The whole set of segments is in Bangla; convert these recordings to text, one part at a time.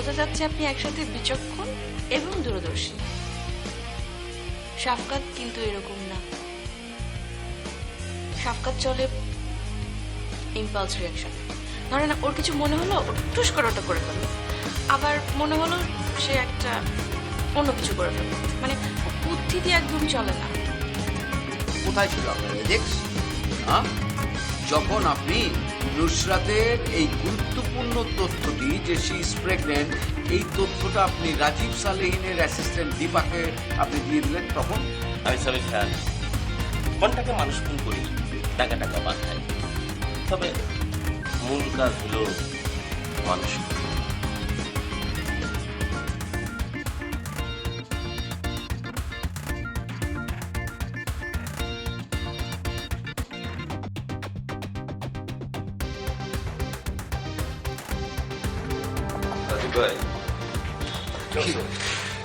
বোঝা যাচ্ছে আপনি একসাথে বিচক্ষণ এবং দূরদর্শী। শাফকাত কিন্তু এরকম না। শাফকাত চলে ইম্পালস রিয়াকশন। ধরেন ওর কিছু মনে হলো, ওর টুস করে ওটা করে ফেললো, আবার মনে হলো সে একটা অন্য কিছু করে ফেললো। মানে বুদ্ধি দিয়ে একদম চলে না। কোথায় ছিল আপনার এজেক্স? যখন আপনি নুসরাতের এই গুরুত্বপূর্ণ তথ্যটি যে শি ইজ প্রেগনেন্ট, এই তথ্যটা আপনি রাজীব সালেহিনের অ্যাসিস্ট্যান্ট দীপাকে আপনি দিয়ে দিলেন, তখন আমি সবই খেয়াল কোনটাকে মানুষ খুন করি, টাকা টাকা পাঠায়, তবে মূল কাজ হলো মানুষ। ভাই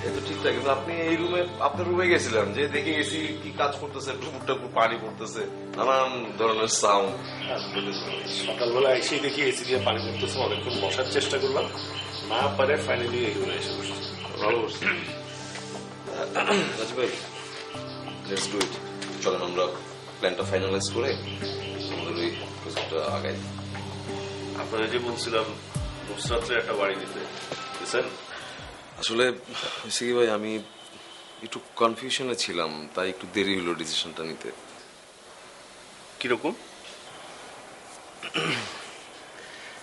এ তো ঠিকঠাক, কিন্তু আপনি এই রুমে, আপনার রুমে গেছিলাম যে দেখে গেছি কি কাজ করতেছে, টুকুর টাকুর পানি পড়তেছে, নানান ধরনের সাউন্ড। সকালবেলা এসেই দেখি এসি দিয়ে পানি পড়তেছে, অনেকক্ষণ বসার চেষ্টা করলাম, না পারে ফাইনালি এই রুমে এসে বসেছি। ভালো করছি। রাজু ভাই, লেটস ডু ইট। চলেন আমরা প্ল্যানটা ফাইনালাইজ করে আমাদের ওই প্রজেক্টটা আগাই। আপনারা যে বলছিলাম নুসরাতের একটা বাড়ি দিতে, বুঝছেন? আসলে হয়েছে কি ভাই, আমি একটু কনফিউশনে ছিলাম, তাই একটু দেরি হলো ডিসিশনটা নিতে। কিরকম?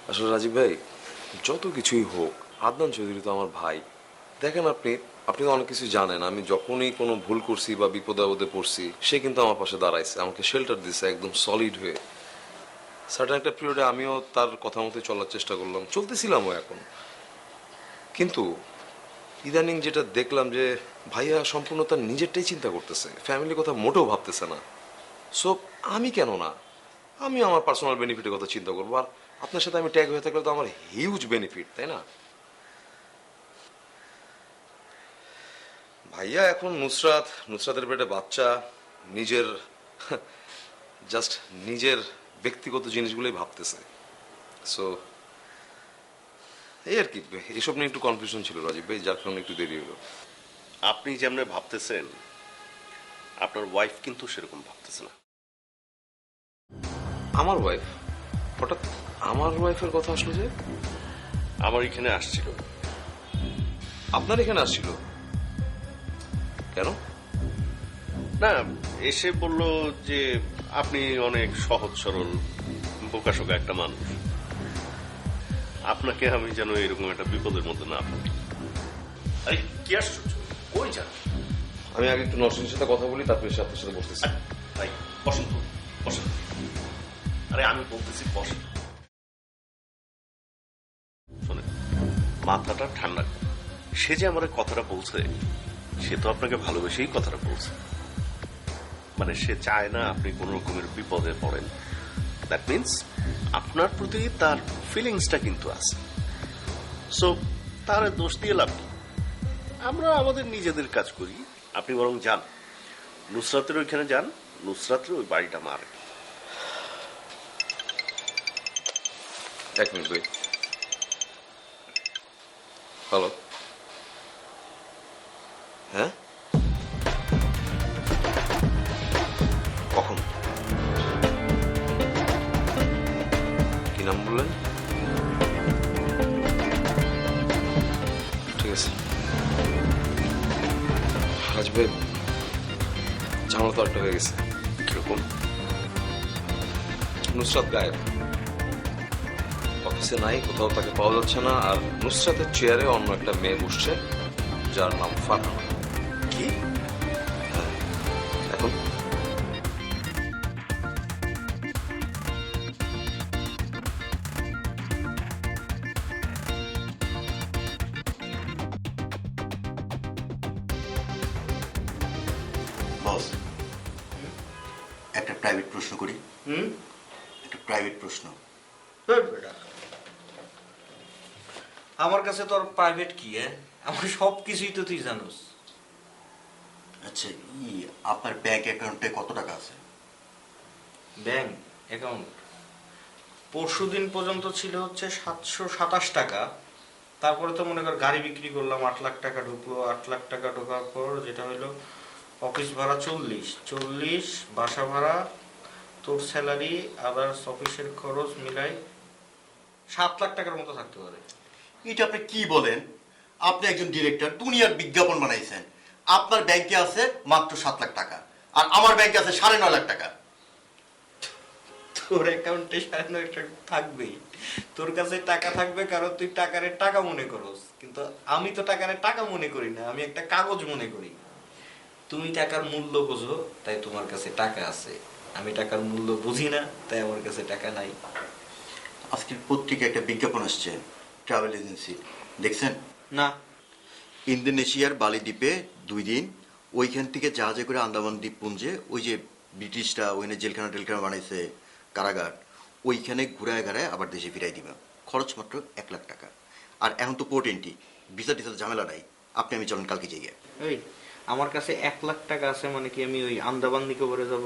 আসলে রাজীব ভাই, যত কিছুই হোক, আদনান চৌধুরী তো আমার ভাই। দেখেন আপনি আপনি তো অনেক কিছু জানেন, আমি যখনই কোনো ভুল করছি বা বিপদে আপদে পড়ছি, সে কিন্তু আমার পাশে দাঁড়াইছে, আমাকে শেল্টার দিছে একদম সলিড হয়ে। সার্টেন একটা পিরিয়ডে আমিও তার কথা মতো চলার চেষ্টা করলাম, চলতেছিলামও এখন। কিন্তু ইদানিং যেটা দেখলাম যে ভাইয়া সম্পূর্ণ তার নিজেরটাই চিন্তা করতেছে, ফ্যামিলির কথা মোটেও ভাবতেছে না। সো আমি কেন না, আমি আমার পার্সোনাল বেনিফিটের কথা চিন্তা করবো। আর আপনার সাথে আমি ট্যাগ হয়ে থাকলে তো আমার হিউজ বেনিফিট, তাই না? ভাইয়া এখন নুসরাতের পেটে বাচ্চা, নিজের জাস্ট নিজের ব্যক্তিগত জিনিসগুলোই ভাবতেছে। সো এই আর কি, এসব নিয়ে একটু কনফিউশন ছিল রাজীব ভাই, যার কারণে একটু দেরি হলো। আপনি যেমন ভাবতেছেন, আপনার ওয়াইফ কিন্তু সেরকম ভাবতেছে না। আমার ওয়াইফ? হঠাৎ আমার ওয়াইফের কথা আসলো যে? আমার এখানে আসছিল। আপনার এখানে আসছিল কেন? না, এসে বলল যে আপনি অনেক সহজ সরল বোকাশোকা একটা মানুষ, আপনাকে আমি যেন এরকম একটা বিপদের মধ্যে না পড়ি। আরে কি আশ্চর্য, কই যান? আমি আগে একটু নরসিংহের সাথে কথা বলি, তারপরে এসে আপনার সাথে বসতেছি। ভাই বসন্ত, বসেন। আরে আমি বলতেছি বসেন। শোনেন, মাথাটা ঠান্ডা। সে যে আমার কথাটা বলছে, সে তো আপনাকে ভালোবেসেই কথাটা বলছে। মানে সে চায় না আপনি কোন রকমের বিপদে পড়েন। দ্যাট মিনস আপনার প্রতি তার ফিলিংসটা কিন্তু আছে। সো তার দোষ দিয়ে লাভ কি? আমরা আমাদের নিজেদের কাজ করি। আপনি বরং যান, নুসরাতের ওইখানে যান, নুসরাতের ওই বাড়িটা মারে। এক মিনিট ভাই। হ্যালো, হ্যাঁ, কখন, কি নাম বললেন? ঠিক আছে রাজ ভাই, ঝামেলা তো একটা হয়ে গেছে। কিরকম? নুসরাত গায়েব, অফিসে নাই, কোথাও তাকে পাওয়া যাচ্ছে না। আর নুসরাতের চেয়ারে অন্য একটা মেয়ে বসছে, যার নাম ফারহানা। কি? হ্যাঁ, এখন বস, একটা প্রাইভেট প্রশ্ন করি। একটা প্রাইভেট প্রশ্ন। আমার কাছে তোর প্রাইভেট কি? আমার সব কিছুই তো তুই জানোস। আচ্ছা, আপনার ব্যাংক অ্যাকাউন্টে কত টাকা আছে? ব্যাংক অ্যাকাউন্ট পরশুদিন পর্যন্ত ছিল হচ্ছে 727 টাকা, তারপরে তো মনে কর গাড়ি বিক্রি করলাম, 8 লাখ টাকা ঢুকলো। 8 লাখ টাকা ঢোকার পর যেটা হইলো অফিস ভাড়া 40, বাসা ভাড়া, তোর স্যালারি, আদার্স অফিসের খরচ মিলাই 7 লাখ টাকার মতো থাকতে পারে। এটা আপনি কি বলেন? আপনি একজন ডিরেক্টর, দুনিয়ার বিজ্ঞাপন বানাইছেন, আপনার ব্যাংকে আছে মাত্র 7 লাখ টাকা, আর আমার ব্যাংকে আছে 9.5 লাখ টাকা। তোর অ্যাকাউন্টে 9.5 লাখ টাকা থাকবেই, তোর কাছে টাকা থাকবে কারণ তুই টাকারে টাকা মনে করস, কিন্তু আমি তো টাকারে টাকা মনে করি না, আমি একটা কাগজ মনে করি। তুমি টাকার মূল্য বোঝো তাই তোমার কাছে টাকা আছে, আমি টাকার মূল্য বুঝি না তাই আমার কাছে টাকা নাই। আজকের পত্রিকায় একটা বিজ্ঞাপন আসছে ট্রাভেল এজেন্সি, দেখছেন? না। ইন্দোনেশিয়ার বালি দ্বীপে 2 দিন, ওইখান থেকে জাহাজে করে আন্দামান দ্বীপপুঞ্জে, ওই যে ব্রিটিশরা ওইখানে জেলখানা টেলখানা বানাইছে, কারাগার, ওইখানে ঘুরায় ঘাড়ায় আবার দেশে ফিরাই দিবে, খরচ মাত্র 1 লাখ টাকা। আর এখন তো পোর্ট এন্ট্রি, ভিসা টিসার ঝামেলা নাই, আপনি আমি চলেন কালকে যাই। এই আমার কাছে 1 লাখ টাকা আছে মানে কি আমি ওই আন্দামান নিকোবরে যাব?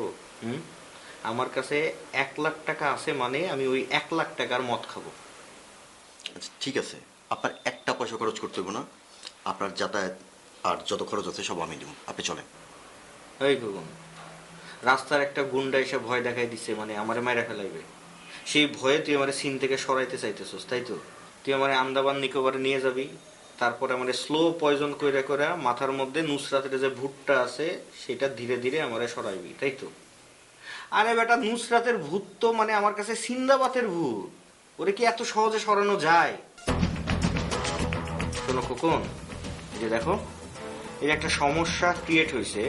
আমার কাছে 1 লাখ টাকা আছে মানে আমি ওই 1 লাখ টাকার মদ খাবো। আচ্ছা ঠিক আছে, আপনার একটা পয়সা খরচ করতে হবে না, আপনার যাতায়াত আর যত খরচ আছে সব আমি দেবো, আপনি চলেন। এই গগন, রাস্তার একটা গুন্ডা এসে ভয় দেখাই দিছে মানে আমারে মাইরা ফেলাইবে, সেই ভয়ে তুই আমারে সিন থেকে সরাইতে চাইতেছস, তাই তো? তুই আমারে আন্দামান নিকোবরে নিয়ে যাবি, তারপরে আমারে স্লো পয়জন কইরা কইরা মাথার মধ্যে নুসরাতের যে ভূতটা আছে সেটা ধীরে ধীরে আমারে সরাইবি, তাই তো? আরে বেটা, নুসরাতের ভূত তো মানে আমার কাছে সিন্দাবাতের ভূত, ওরে কি এত সহজে সরানো যায়? শোনো খোকন, এই যে দেখো, এই একটা সমস্যা ক্রিয়েট হয়েছে,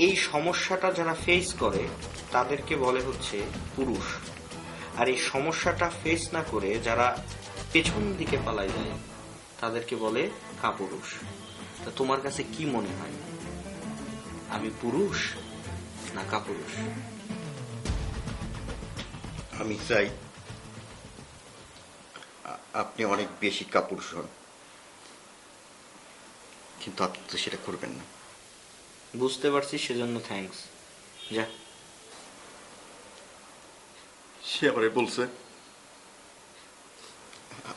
এই সমস্যাটা যারা ফেস করে তাদেরকে বলে হচ্ছে পুরুষ, আর এই সমস্যাটা ফেস না করে যারা পেছন দিকে পালাই যায় তাদেরকে বলে কাপুরুষ। তা তোমার কাছে কি মনে হয়, আমি পুরুষ না কাপুরুষ? আমি চাই আপনি অনেক বেশি কাপুরুষ হন, কিন্তু আপনি তো সেটা করবেন না। বুঝতে পারছি, সেজন্য থ্যাঙ্কস। যা। সে আমারে বলছে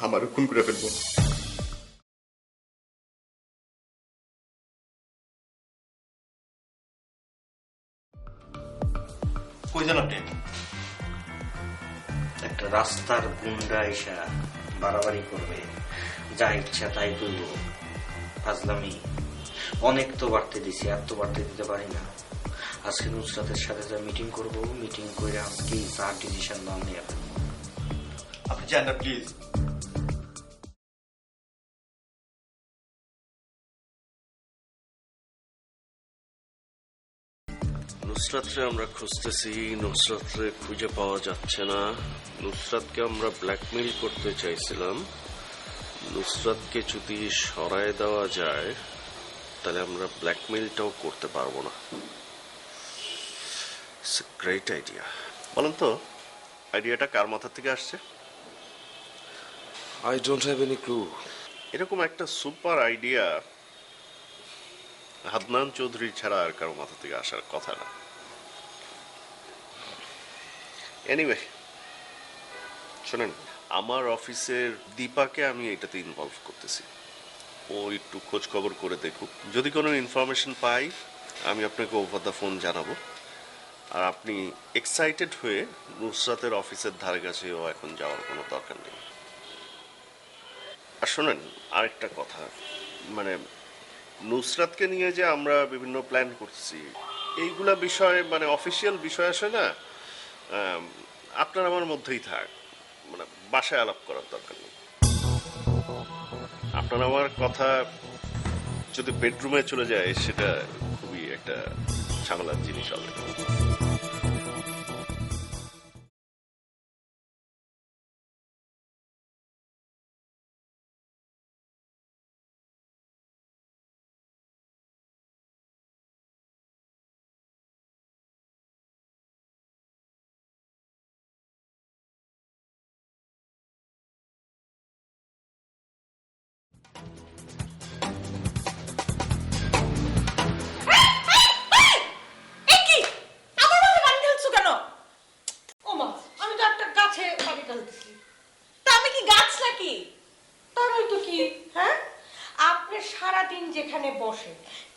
আমারও খুন করে ফেলবো। কই যান আপনি? একটা রাস্তার গুন্ডা এসা বাড়াবাড়ি করবে, যা ইচ্ছা তাই করব, ফাজলামি অনেক তো বাড়তে দিছি, আর তো বাড়তে দিতে পারি না। আজকে নুসরাতের সাথে যা মিটিং করব, মিটিং করে আজকে তার ডিসিশন নাম নিয়ে ফেলবো। আপনি যান না প্লিজ। নুসরাতরে আমরা খুঁজতেছি, নুসরাতরে খুঁজে পাওয়া যাচ্ছে না। নুসরাতকে আমরা ব্ল্যাকমেইল করতে চাইছিলাম, নুসরাতকে যদি সরায় দেওয়া যায় তাহলে আমরা ব্ল্যাকমেইলটাও করতে পারবো না। It's a great idea. বলেন তো, আইডিয়াটা কার মাথা থেকে আসছে? I don't have any clue. এরকম একটা সুপার আইডিয়া হাদনান চৌধুরী ছাড়া আর কারো মাথা থেকে আসার কথা না। এনিওয়ে, শোনেন, আমার অফিসের দীপাকে আমি এটাতে ইনভলভ করতেছি, ও একটু খোঁজ খবর করে দেখুক, যদি কোনো ইনফরমেশন পাই আমি আপনাকে ওভার দ্য ফোন জানাবো। আর আপনি এক্সাইটেড হয়ে নুসরাতের অফিসের ধারে কাছেও এখন যাওয়ার কোনো দরকার নেই। আর শোনেন, আরেকটা কথা, মানে নুসরাতকে নিয়ে যে আমরা বিভিন্ন প্ল্যান করছি, এইগুলা বিষয়ে মানে অফিসিয়াল বিষয় আসে না, আপনার আমার মধ্যেই থাক, মানে বাসায় আলাপ করার দরকার নেই। আপনার আমার কথা যদি বেডরুমে চলে যায় সেটা খুবই একটা ঝামেলার জিনিস হবে।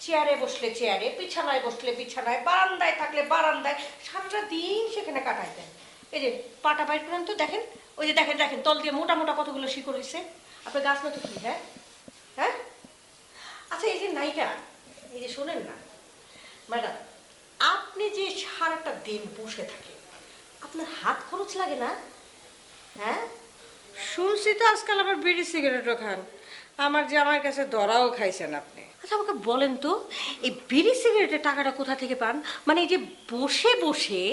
চেয়ারে বসলে চেয়ারে, বিছানায় বসলে বিছানায়, বারান্দায় থাকলে বারান্দায়, সারাটা দিন সেখানে কাটাই দেন। এই যে পাটা বাইর করেন তো, দেখেন ওই যে দেখেন দেখেন তল দিয়ে মোটা মোটা কতগুলো শিকড় হয়েছে। আপনার গাছ না তো কি? হ্যাঁ হ্যাঁ। আচ্ছা এই যে নায়িকা, এই যে শোনেন না ম্যাডাম, আপনি যে সারাটা দিন বসে থাকেন, আপনার হাত খরচ লাগে না? হ্যাঁ, শুনছি তো আজকাল আবার বিড়ি সিগারেটও খান। আমার যে আমার কাছে ধরাও খাইছেন আপনি। আচ্ছা আমাকে বলেন তো, এই বিড়ি সিগারেটের টাকাটা কোথা থেকে পান? মানে এই যে বসে বসে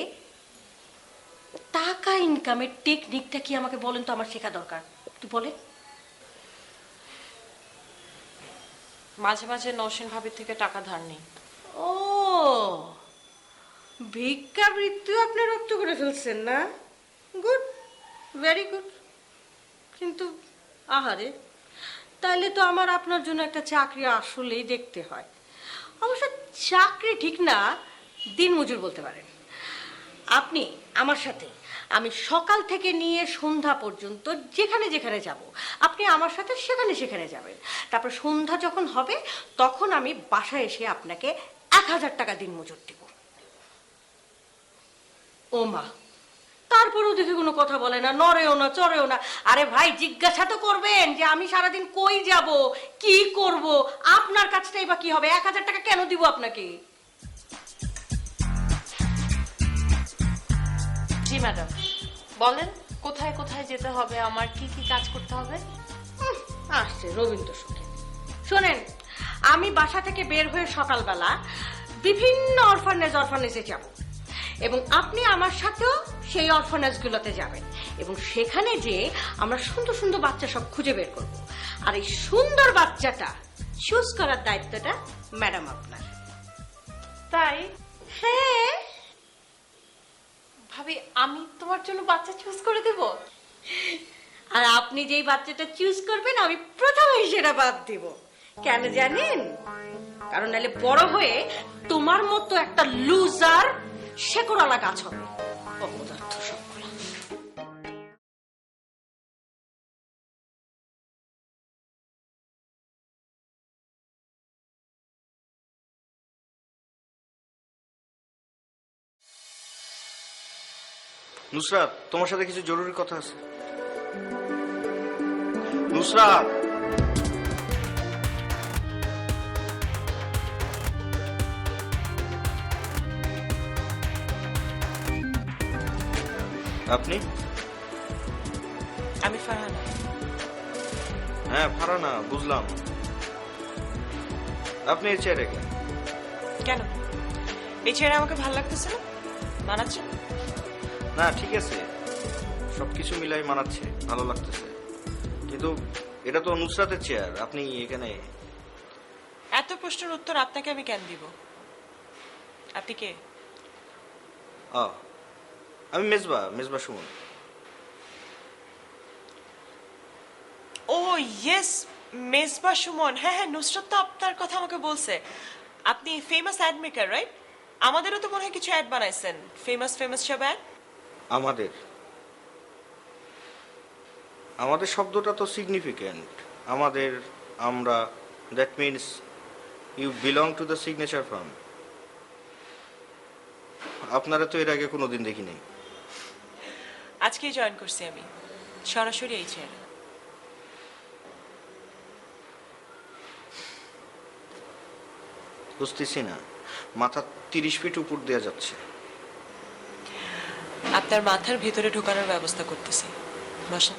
টাকা ইনকামের টেকনিকটা কি আমাকে বলেন তো, আমার শেখা দরকার। একটু বলেন। মাঝে মাঝে নওশিন ভাবির থেকে টাকা ধার নেই। ও, ভিক্ষাবৃত্তিও আপনি রপ্ত করে ফেলছেন না? Good, very good. কিন্তু আহারে, তাহলে তো আমার আপনার জন্য একটা চাকরি আসলেই দেখতে হয়। অবশ্য চাকরি ঠিক না, দিনমজুর বলতে পারেন। আপনি আমার সাথে, আমি সকাল থেকে নিয়ে সন্ধ্যা পর্যন্ত যেখানে যেখানে যাব, আপনি আমার সাথে সেখানে সেখানে যাবেন। তারপর সন্ধ্যা যখন হবে তখন আমি বাসায় এসে আপনাকে 1000 টাকা দিনমজুর দিব। ও মা, তারপরেও দেখে কোনো কথা বলে না, নড়েও না, চড়েও না। আরে ভাই, জিজ্ঞাসা তো করবেন যে আমি সারাদিন কই যাব, কি করব, আপনার কাজটাই বা কি হবে? 1000 টাকা কেন দিব আপনাকে? জি ম্যাডাম, বলেন কোথায় কোথায় যেতে হবে, আমার কি কি কাজ করতে হবে? আসছে রবীন্দ্র সঙ্গীত। শোনেন, আমি বাসা থেকে বের হয়ে সকালবেলা বিভিন্ন অরফানেজে যাব, এবং আপনি আমার সাথেও সেই অরফানেজগুলোতে যাবেন, এবং সেখানে যে আমরা সুন্দর সুন্দর বাচ্চা সব খুঁজে বের করব। আর এই সুন্দর বাচ্চাটা চুজ করার দায়িত্বটা ম্যাডাম আপনার। তাই? হ্যাঁ। ভাবি, আমি তোমার জন্য বাচ্চা চুজ করে দেব? আর আপনি যেই বাচ্চাটা চুজ করবেন, আমি প্রথমেই সেটা বাদ দিব। কেন জানেন? কারণ নাহলে বড় হয়ে তোমার মতো একটা লুজার শেকড়ালা গাছ হবে। অপদার্থ সবগুলো। নুসরাত, তোমার সাথে কিছু জরুরি কথা আছে। নুসরাত, আপনি? আমি ফারহানা। হ্যাঁ ফারানা, বুঝলাম। আপনি এই চেয়ারে কেন? কেন, এই চেয়ারে আমাকে ভালো লাগতেছে না? মানাচ্ছে? না ঠিক আছে, সবকিছু মিলাই মানাচ্ছে, ভালো লাগতেছে, কিন্তু এটা তো নুসরাতের চেয়ার, আপনি এখানে। এত প্রশ্নের উত্তর আপনাকে আমি কেন দিব? আপনি কে? আমি মেজবা সুমন। ও ইয়েস, মেজবা সুমন। হ্যাঁ হ্যাঁ, নুসরাত তো আপনার কথা আমাকে বলছে। আপনি ফেমাস অ্যাড মেকার, রাইট? আমাদেরও তো মনে হয় কিছু অ্যাড বানাইছেন, ফেমাস সব অ্যাড। আমাদের শব্দটা তো সিগনিফিক্যান্ট। আমাদের, আমরা, that means you belong to the signature firm. আপনারা তো এর আগে কোনোদিন দেখি নাই। আজকেই জয়েন করছি আমি, সরাসরি এই চেয়ারে। বুঝতেছি না, মাথা 30 ফিট উপর দেওয়া যাচ্ছে। আপনার মাথার ভিতরে ঢোকানোর ব্যবস্থা করতেছি, বসেন।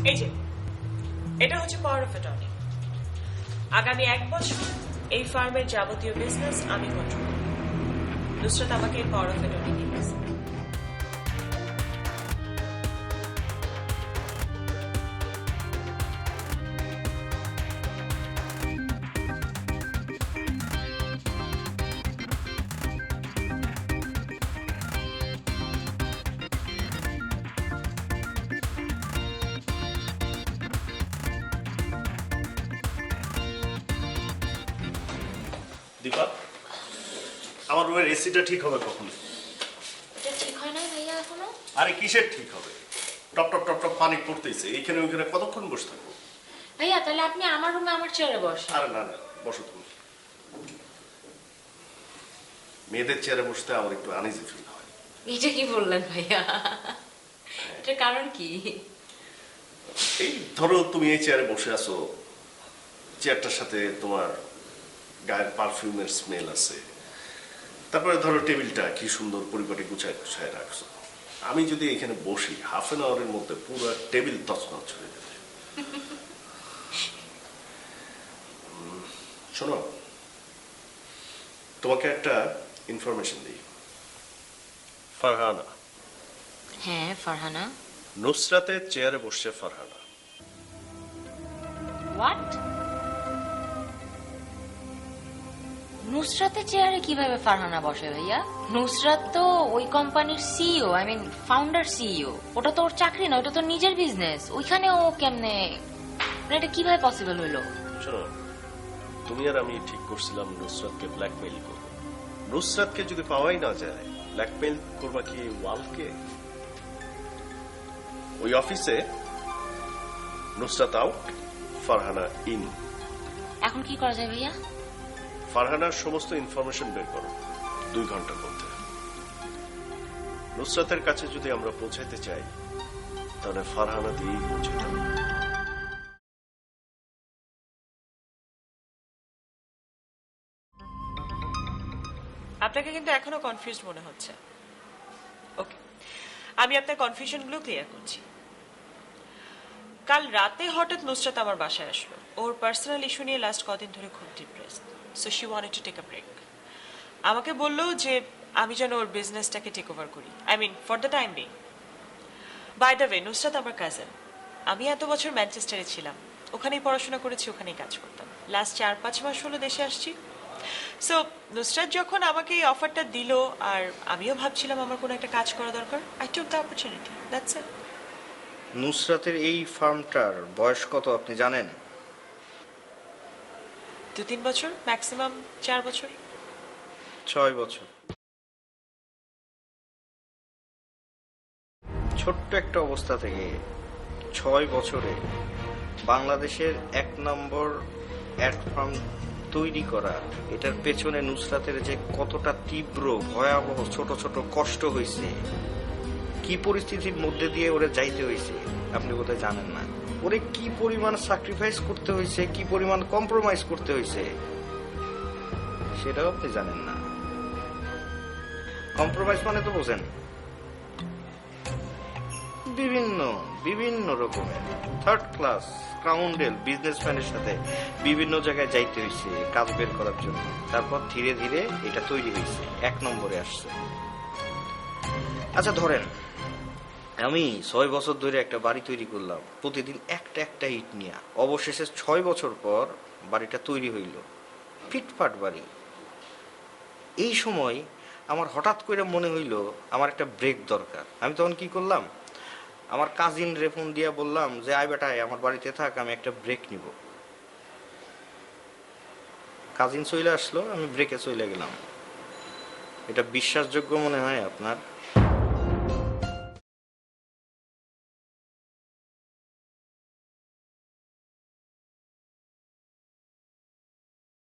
এই যে, এটা হচ্ছে পাওয়ার অফ অ্যাটর্নি। আগামী 1 বছর এই ফার্মের যাবতীয় বিজনেস আমি কন্ট্রোল করব। নুসরাত আমাকে এই পাওয়ার অফ অ্যাটর্নি দিয়েছে। দীপা, আমার রুমের এসিটা ঠিক হবে কখন? এটা ঠিক হয় না ভাইয়া এখনো? আরে কিসের ঠিক হবে? টপ টপ টপ টপ পানি পড়তেছে, এইখানে ওইখানে কতক্ষণ বসে থাকবো? ভাইয়া তাহলে আপনি আমার রুমে আমার চেয়ারে বসেন। আরে না না, বসো তুমি। মেয়েদের চেয়ারে বসতে আমার একটু আনইজি ফিল হয়। এটা কি বললেন ভাইয়া? এটার কারণ কি? এই ধরো তুমি এই চেয়ারে বসে আছো, চেয়ারটার সাথে তোমার গায়ের পারফিউমের স্মেল আছে, তারপরে ধরো টেবিলটা কি সুন্দর পরিপাটি গুছায় গুছায় রাখছো। আমি যদি এখানে বসি, হাফ এন আওয়ারের মধ্যে পুরো টেবিল তছনছ হয়ে যাবে। শোনো, তোমাকে একটা ইনফরমেশন দিই। ফারহানা, হ্যাঁ ফারহানা। নুসরাতের চেয়ারে বসছে ফারহানা। হোয়াট? নুসরাতের চেয়ারে কিভাবে ফারহানা বসে ভাইয়া? নুসরাত তো ওই কোম্পানির CEO, I mean founder CEO. ওটা তো ওর চাকরি না, ওটা তো নিজের বিজনেস। ওইখানে ও কেমনে, মানে এটা কিভাবে পসিবল হলো? শোনো, তুমি আর আমি ঠিক করছিলাম নুসরাতকে ব্ল্যাকমেইল করব। নুসরাতকে যদি পাওয়াই না যায়, ব্ল্যাকমেইল করবা কি ওয়ালকে? ওই অফিসে নুসরাত আউট, ফারহানা ইন। এখন কি করা যায় ভাইয়া? ফারহানার সমস্ত ইনফরমেশন বের করো 2 ঘন্টার মধ্যে। নুসরাতের কাছে যদি আমরা পৌঁছাইতে চাই, তাহলে ফারহানা দিয়েই পৌঁছাতে হবে। আপনাকে কিন্তু এখনো কনফিউজড মনে হচ্ছে। ওকে, আমি আপনার কনফিউশনগুলো ক্লিয়ার করছি। কাল রাতে হঠাৎ নুসরাত আমার বাসায় আসলো। ওর পার্সোনাল ইস্যু নিয়ে লাস্ট কদিন ধরে খুব depressed, so she wanted to take a break. আমাকে বললো যে আমি যেন ওর বিজনেসটাকে টেক ওভার করি, I mean for the time being. By the way, Nusrat আমার কাজিন। আমি এত বছর ম্যানচেস্টারে ছিলাম, ওখানেই পড়াশোনা করেছি, ওখানেই কাজ করতাম। লাস্ট 4-5 মাস হলো দেশে আসছি। সো নুসরাত যখন আমাকে এই অফারটা দিল, আর আমিও ভাবছিলাম আমার কোনো একটা কাজ করা দরকার, I took the opportunity, that's it. নুসরাতের এই ফার্মটার বয়স কত আপনি জানেন? 2-3 বছর, ম্যাক্সিমাম 4 বছর। 6 বছর। ছোট্ট একটা অবস্থা থেকে 6 বছরে বাংলাদেশের 1 নম্বর অ্যাড ফার্ম তৈরি করা, এটার পেছনে নুসরাতের যে কতটা তীব্র ভয়াবহ ছোট ছোট কষ্ট হয়েছে, কি পরিস্থিতির মধ্যে দিয়ে ওরে যাইতে হয়েছে আপনি বোধহয় জানেন না। ওরে কি পরিমাণ স্যাক্রিফাইস করতে হয়েছে, কি পরিমাণ কম্প্রোমাইজ করতে হয়েছে সেটাও আপনি জানেন না। কম্প্রোমাইজ মানে তো বোঝেন, বিভিন্ন বিভিন্ন রকমের থার্ড ক্লাস স্কাউন্ডেল বিজনেসম্যানের সাথে বিভিন্ন জায়গায় যাইতে হয়েছে কাজ বের করার জন্য। তারপর ধীরে ধীরে এটা তৈরি হয়েছে, 1 নম্বরে আসছে। আচ্ছা ধরেন আমি 6 বছর ধরে একটা বাড়ি তৈরি করলাম, প্রতিদিন একটা একটা ইট নিয়ে। অবশেষে 6 বছর পর বাড়িটা তৈরি হইল, ফিটফাট বাড়ি। এই সময় আমার হঠাৎ করে মনে হইল আমার একটা ব্রেক দরকার। আমি তখন কি করলাম, আমার কাজিন রে ফোন দিয়া বললাম যে আয় বেটায় আমার বাড়িতে থাক, আমি একটা ব্রেক নিব। কাজিন চলে আসলো, আমি ব্রেকে চলে গেলাম। এটা বিশ্বাসযোগ্য মনে হয় আপনার?